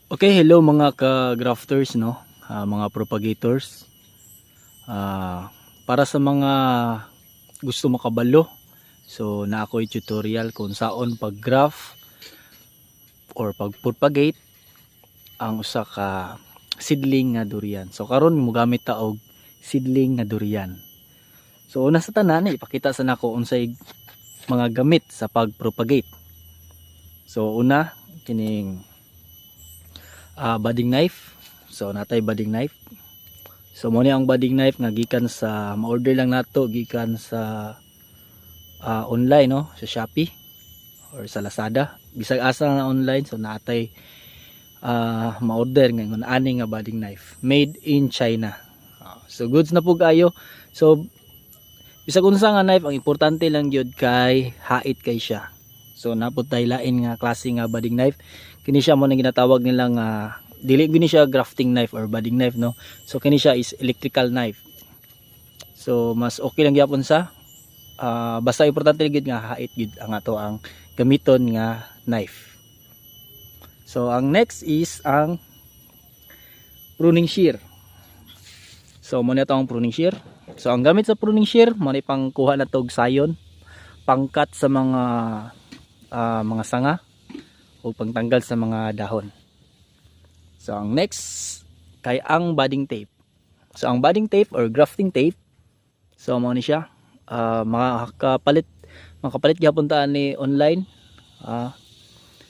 Okay, hello mga ka-grafters, no? Mga propagators. Para sa mga gusto makabalo, so na ako'y tutorial kung saon pag-graft or pag-propagate ang usa ka seedling nga durian. So karon mo gamit ta og seedling nga durian. So una sa tanan, ipakita sa nako unsay mga gamit sa pag-propagate. So una, kining budding knife. So natay budding knife. So mo ni ang budding knife nga gikan sa ma-order lang nato gikan sa online, no, sa Shopee or sa Lazada. Bisag asa na online, so natay ma-order ngayon ani nga budding knife made in China. So goods na pug ayo. So bisag unsa nga knife, ang importante lang gyud kay hait kay siya. So napud tay lain nga klase nga budding knife. Kini siya mo na ginatawag nila nga dili gini siya grafting knife or budding knife, no. So kini siya is electrical knife. So mas okay lang gyapon sa basta importante gid nga hait gid ang ato ang gamiton nga knife. So ang next is ang pruning shear. So mo na ang pruning shear. So ang gamit sa pruning shear mo ni pangkuha na tog sayon, pangkat sa mga sanga o pangtanggal sa mga dahon. So ang next kay ang budding tape. So ang budding tape or grafting tape, so mo ni siya makakapalit gyapon ta ni online.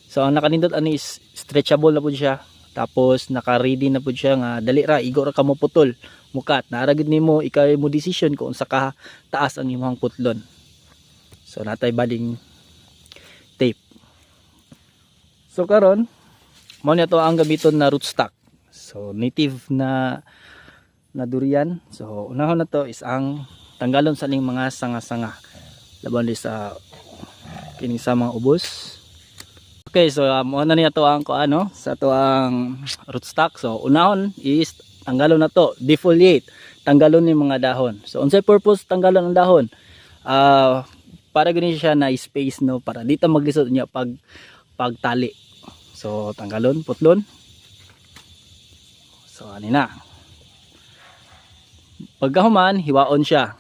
So ang nakanindot ani is stretchable na pud siya, tapos naka-ready na pud siya nga dali ra igo ra ka mo putol mukat na ra gid nimo ikay mo decision kung sa ka taas ang imong putlon. So natay budding tape. So karon mo na to ang gamiton na rootstock. So native na durian. So unahon na to is ang tanggalon sa ning mga sanga-sanga laban di sa kining sa mga ubos. Okay, so mo na niya to ang sa to ang rootstock. So unahon is tanggalon na to, defoliate, tanggalon ni mga dahon. So unsay purpose tanggalon ang dahon? Para gani siya na space, no, para dito maglisod niya pagtali. So tanggalon, putlon. So ani na. Pagkahuman, hiwaon siya.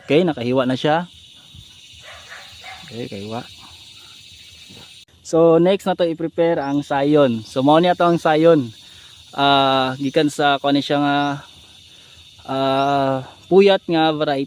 Okay, nakahiwa na siya. Okay, kahiwa. So next na to i-prepare ang sayon. So mao ni ato ang sayon. Gikan sa kuan siya nga puyat nga variety.